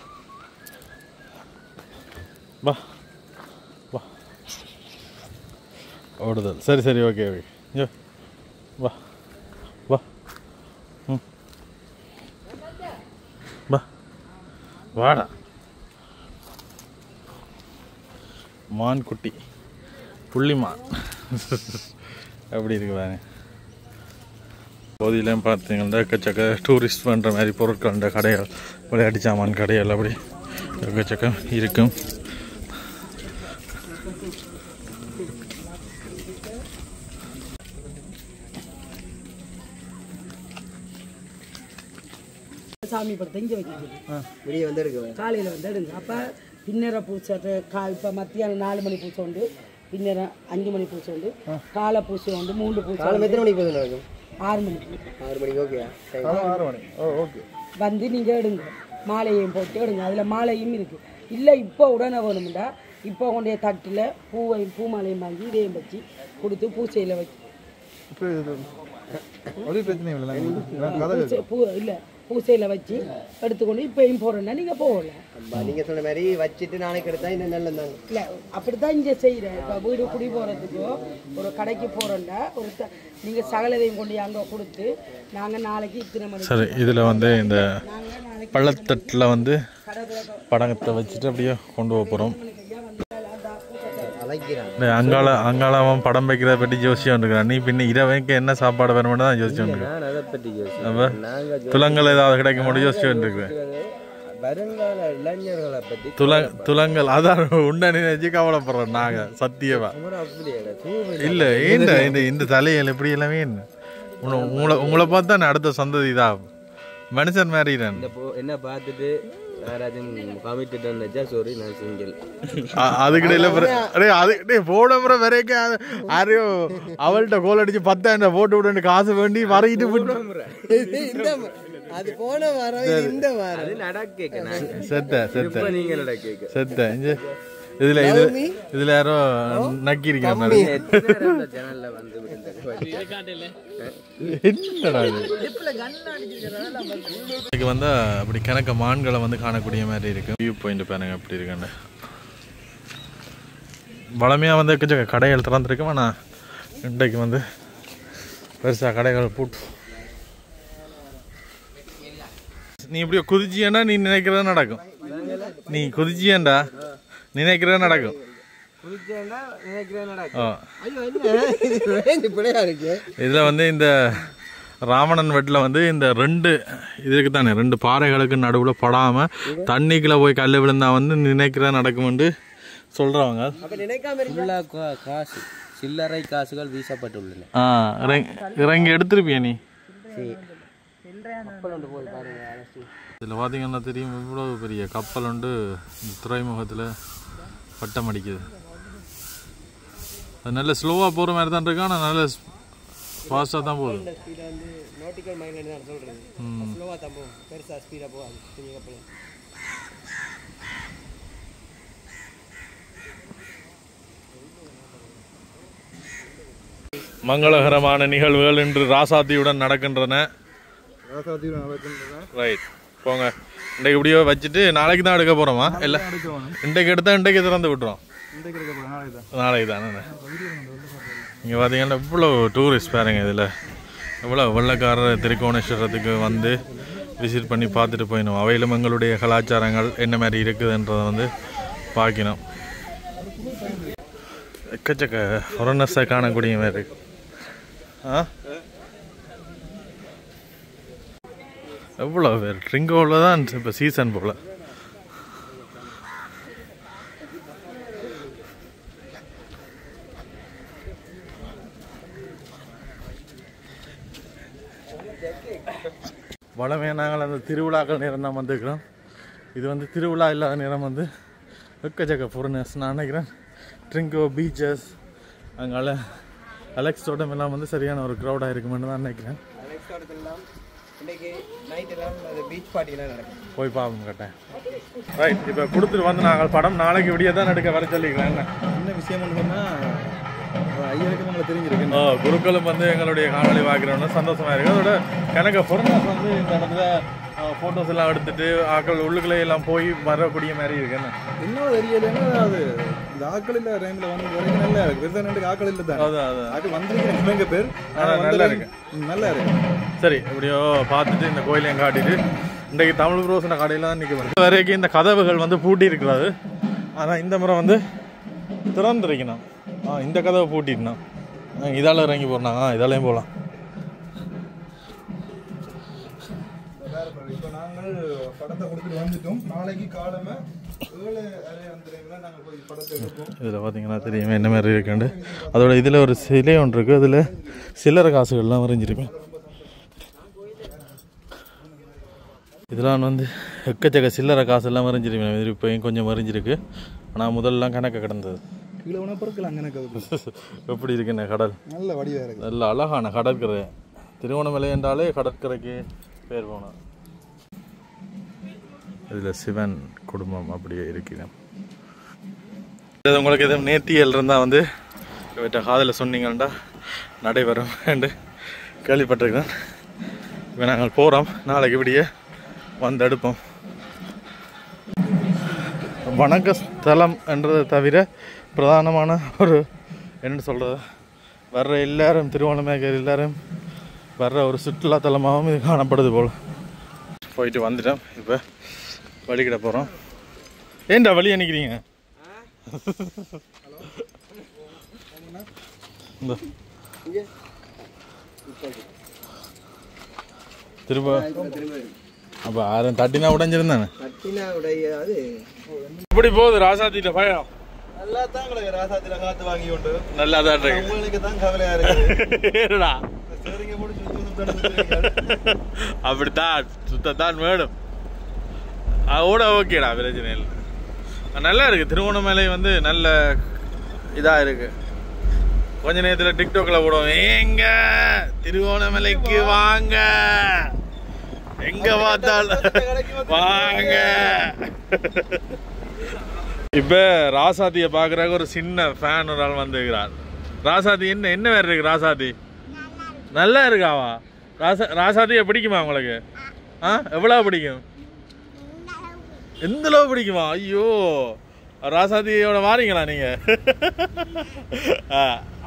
வா வா ஓடுதல் சரி ஓகே ஓகே வா வா ம் வா வாடா மான் குட்டி புள்ளிமான் எப்படி இருக்கு பாருங்க போதிலையும் பார்த்தீங்கன்னா எக்கச்சக்க டூரிஸ்ட் பண்ணுற மாதிரி பொருட்கள் கடைகள் விளையாட்டு சாமான் கடைகள் அப்படி எக்கச்சக்கம் இருக்கும் சாமி படத்தை இங்கே வைக்க வெளியே வந்து எடுக்க காலையில் வந்து எடுங்க அப்போ பின்னரை பூசை இப்போ மத்தியானம் 4 மணி பூசை உண்டு பின்னரம் 5 மணி பூசை உண்டு காலை பூசை உண்டு 3 பூசை காலம் எத்தனை மணிக்கு போகுது நடக்கும் 6 மணிக்கு 6 மணிக்கு ஓகேயா 6 மணி ஓகே வந்து நீங்கள் எடுங்க மாலையும் போட்டு எடுங்க அதில் மாலையும் இருக்குது இல்லை இப்போ உடனே வேணும்டா இப்போ கொண்டே தட்டில் பூ மாலையும் வாங்கி இதையும் வச்சு கொடுத்து பூசையில் வச்சு பூ இல்லை பூசையில் வச்சு எடுத்துக்கொண்டு இப்போயும் போகிறேன்னா நீங்கள் போகலாம் நீங்கள் சொன்ன மாதிரி வச்சுட்டு நாளைக்கு எடுத்தா இன்னும் நல்லது தாங்க இல்லை அப்படி தான் இங்கே செய்கிறேன் இப்போ வீடு குடி போகிறதுக்கோ ஒரு கடைக்கு போகிறோன்னா நீங்கள் சகலதையும் கொண்டு அங்கே கொடுத்து நாங்கள் நாளைக்கு இத்தனை மணி சரி இதில் வந்து இந்த பள்ளத்தட்டில் வந்து படங்கத்தை வச்சுட்டு அப்படியே கொண்டு போக போகிறோம் அங்காள அவன் படம் வைக்கிறத பற்றி யோசிச்சு இருக்கிறான் நீ பின்ன இரவைக்கு என்ன சாப்பாடு வேணும்னு தான் யோசிச்சு வந்துருக்கேன் துலங்கள் ஏதாவது கிடைக்க முடியும் யோசிச்சு வந்துருக்குறேன் வருங்கால இளைஞர்களை பற்றி துலங்கள் அதான் உண்டை நினைச்சு கவலைப்படுறோம் நாங்க சத்தியமா இல்ல ஏன்டா இந்த தலையில் இப்படி எல்லாமே உங்களை பார்த்து தான் அடுத்த சந்ததி தான் மனுஷன் மாதிரி என்ன பார்த்துட்டு அதுக்கிடையில போட வரைக்கும் யாரையோ அவள்கிட்ட கோல் அடிச்சு 10,000 போட்டு விட்டு காசு வேண்டி வரையிட்டு அது போன வாரம் இந்த வாரம் செத்த இதுல யாரோ நக்கி இருக்கிற வந்து அப்படி கணக்க மான்களை வந்து காணக்கூடிய மாதிரி இருக்கு வியூ பாயிண்ட் பாருங்க அப்படி இருக்குன்னு வளமையா வந்து கொஞ்சம் கடைகள் திறந்துருக்கும் ஆனா இன்றைக்கு வந்து பெருசா கடைகள் போட்டு நீ இப்படியோ குதிச்சியண்டா நீ நினைக்கிறத நடக்கும் நீ குதிச்சியண்டா நினைக்கிறத நடக்கும் இதுல வந்து இந்த ராவணன் வெட்டில் வந்து இந்த 2 இதுக்கு தானே 2 பாறைகளுக்கு நடுவில் படாம தண்ணிக்குள்ள போய் கல் விழுந்தா வந்து நினைக்கிறத நடக்கும்னு சொல்றவங்க காசு சில்லறை காசுகள் வீசப்பட்டுள்ளன இறங்கி எடுத்துருப்பிய நீ இதில் பார்த்தீங்கன்னா தெரியும் இவ்வளவு பெரிய கப்பல் உண்டு இந்த துறைமுகத்தில் பட்டம் அடிக்குது அது நல்ல ஸ்லோவாக போகிற மாதிரி தான் இருக்கு ஆனால் நல்ல ஃபாஸ்ட்டாக தான் போகுது மங்களகரமான நிகழ்வுகள் இன்று ராசாத்தியுடன் நடக்கின்றன ரைட் போங்க இன்றைக்கு இப்படியோ வச்சுட்டு நாளைக்கு தான் எடுக்க போகிறோமா இல்லை இன்றைக்கு எடுத்தால் இன்றைக்கு திறந்து விட்டுறோம் நாளைக்கு தானே இங்கே பார்த்தீங்கன்னா இவ்வளோ டூரிஸ்ட் பாருங்க இதில் எவ்வளோ வெள்ளக்காரர் திருக்கோணேஸ்வரத்துக்கு வந்து விசிட் பண்ணி பார்த்துட்டு போயிடணும். அவையிலும் எங்களுடைய கலாச்சாரங்கள் என்ன மாதிரி இருக்குதுன்றதை வந்து பார்க்கணும். எக்கச்சக்க ஃபாரினர்ஸை காணக்கூடிய மாதிரி இருக்கு. எவ்வளோ பேர் ட்ரிங்கோவில் தான் இப்போ சீசன் போல். வளமையாக நாங்கள் அந்த திருவிழாக்கள் நேரம் தான் வந்துருக்கிறோம். இது வந்து திருவிழா இல்லாத நேரம் வந்து எக்கச்சக்க ஃபாரினர்ஸ். நான் நினைக்கிறேன் ட்ரிங்கோ பீச்சஸ் அங்கால அலெக்ஸ் தோட்டம் எல்லாம் வந்து சரியான ஒரு க்ரௌடாக இருக்குமென்னு தான் நினைக்கிறேன். போய் பார்ப்போம் கேட்டேன். ரைட், இப்போ கொடுத்துட்டு வந்து நாங்கள் படம் நாளைக்கு விடிய தான் எடுக்க வர சொல்லிக்கலாம். என்ன விஷயம் சொன்னால் ஐயருக்கு உங்களை தெரிஞ்சிருக்கு. குருக்களும் வந்து எங்களுடைய காணொலி பார்க்குறோன்னு சந்தோஷமாக இருக்குது. அதோட கணக்கு ஃபாரினர்ஸ் வந்து இந்த இடத்துல ஃபோட்டோஸ் எல்லாம் எடுத்துட்டு ஆக்கள் உள்ளுக்குள்ளே எல்லாம் போய் வரக்கூடிய மாதிரி இருக்குன்னு இன்னும் தெரியலைன்னா அது இந்த ஆக்கள் இல்லை டைமில் வந்து வரைக்கும் நல்லா இருக்குது. பெருசாக ரெண்டு ஆக்கள் இல்லை தான். அதான் ஆக்கள் வந்துருக்கீங்க எங்கள் பேர் நல்லா இருக்கு, நல்லா இருக்கு. சரி, எப்படியோ பார்த்துட்டு இந்த கோயிலையும் காட்டிட்டு இன்றைக்கு தமிழ் ப்ரோஸின கடையில் தான் நிற்க முடியும். வரைக்கும் இந்த கதவுகள் வந்து பூட்டி இருக்கிறது. ஆனால் இந்த முறை வந்து திறந்துருக்கணும். இந்த கதவை பூட்டிட்டுனா இதால் இறங்கி போனாங்க. இதாலையும் போகலாம். இப்போ நாங்கள் படத்தை கொடுத்துட்டு வந்துட்டோம். நாளைக்கு காலமே 7:30 அந்த டைமில் நாங்கள் போய் படத்தை எடுப்போம். இதில் பார்த்தீங்கன்னா தெரியுமே என்ன மாதிரி இருக்குண்டு. அதோட இதில் ஒரு சிலை ஒன்று இருக்குது. அதில் சில்லறை காசுகள்லாம் வரைஞ்சிருப்பேன். இதெல்லாம் வந்து எக்கச்சக்க சில்லறை காசெல்லாம் வரைஞ்சிருப்பேன். இப்போயும் கொஞ்சம் வரைஞ்சிருக்கு. ஆனால் முதல்லாம் கணக்கு கிடந்தது. கீழே ஒன்றா பொருட்கள் எனக்கு எப்படி இருக்குண்ணே கடல்? நல்ல வடிவாக இருக்குது. நல்ல அழகான கடற்கரை. திருவோணமலை என்றாலே கடற்கரைக்கு பேர் போனோம். இதில் சிவன் குடும்பம் அப்படியே இருக்கிறேன். உங்களுக்கு எதுவும் நேர்த்தியல் இருந்தால் வந்து இவற்றை காதில் சொன்னீங்கன்னா நடைபெறும் என்று கேள்விப்பட்டிருக்கேன். இப்போ நாங்கள் போகிறோம். நாளைக்கு இப்படியே வந்து எடுப்போம். வணக்க ஸ்தலம் என்றதை தவிர பிரதானமான ஒரு என்ன சொல்கிறது, வர்ற எல்லாரும் திருவோணமலை எல்லாரும் வர்ற ஒரு சுற்றுலாத்தலமாகவும் இது காணப்படுது போல். போயிட்டு வந்துட்டோம். இப்போ வழிகிட போகிறோம். ஏன்டா வழி அனுக்கிறீங்க? திரும்ப அப்போ ஆரம் தட்டினா உடைஞ்சிருந்தானே. இப்படி போகுது ராசாத்திட்ட பயம். நல்லா தான் உங்களுக்கு ராசாத்தில காத்து வாங்கி கொண்டு நல்லா தான் இருக்கு. உங்களுக்கு தான் கவலையா இருக்கு. சரிங்க, அப்படித்தான் சுத்தத்தான் வேணும். அதோட ஓகேடா, பிரச்சனை இல்லை. நல்லா இருக்கு. திருவோணமலை வந்து நல்ல இதாக இருக்கு. கொஞ்ச நேரத்தில் டிக்டாக்ல போடுவோம். ஏங்க திருவோணமலைக்கு வாங்க, எங்க பார்த்தாலும் வாங்க. இப்ப ராசாத்திய பாக்குறாங்க. ஒரு சின்ன ஃபேன் ஒரு ஆள் வந்துக்கிறார். ராசாத்தி என்ன என்ன வேற இருக்கு? ராசாத்தி நல்லா இருக்காவா? ராசாத்திய பிடிக்குமா உங்களுக்கு? எவ்வளவு பிடிக்கும்? எந்த அளவு பிடிக்குமா? ஐயோ, ராசாத்தியோட வாரீங்களா நீங்க?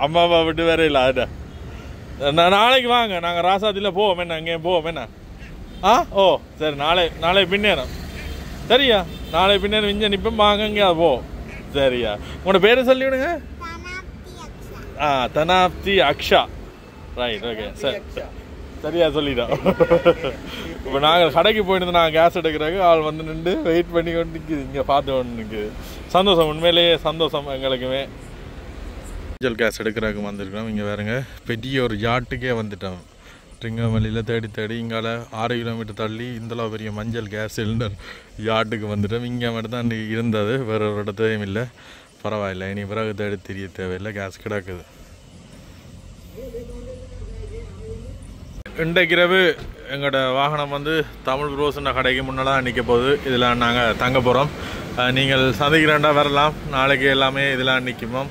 அம்மா அப்பா விட்டு வேற இல்ல. அதுதான் நாளைக்கு வாங்க, நாங்க ராசாத்தில போவோம். என்ன அங்கே போவோம் என்ன? ஓ சரி, நாளை பின்னேறம். சரியா, நாளை பின்னேறம் இங்கே நிற்போம். வாங்க இங்கே போ. சரியா, உங்களோட பேரை சொல்லி விடுங்க. தனாப்தி அக்ஷா. Right, okay. சரி, சரியா சொல்லிட்டோம். இப்போ நாங்கள் கடைக்கு போயிட்டு நாங்கள் கேஸ் எடுக்கிறதுக்கு ஆள் வந்து நின்று வெயிட் பண்ணி கொண்டு நிற்குது. இங்கே பார்த்து கொண்டு நிற்குது. சந்தோஷம், உண்மையிலேயே சந்தோஷம் எங்களுக்குமே. மஞ்சள் கேஸ் எடுக்கிறதுக்கு வந்திருக்கிறோம். இங்கே வேறுங்க பெரிய ஒரு யாட்டுக்கே வந்துட்டோம். ட்ரிங்கோமலையில் தேடி இங்கால 6 கிலோமீட்டர் தள்ளி இந்தளவு பெரிய மஞ்சள் கேஸ் சிலிண்டர் யாட்டுக்கு வந்துட்டோம். இங்கே மட்டும் தான் இருந்தது, வேறு ஒரு இடத்தையும் இல்லை. பரவாயில்ல, இனி பிறகு தேடி தெரிய தேவையில்லை, கேஸ் கிடக்குது. இன்றைக்கிரவு எங்களோட வாகனம் வந்து தமிழ் ரோஸ்ன கடைக்கு முன்னெல்லாம் நிற்க போகுது. இதில் நாங்கள் தங்க போகிறோம். நீங்கள் சந்திக்கிறேன்டா வரலாம். நாளைக்கு எல்லாமே இதெல்லாம் நிற்குமோ.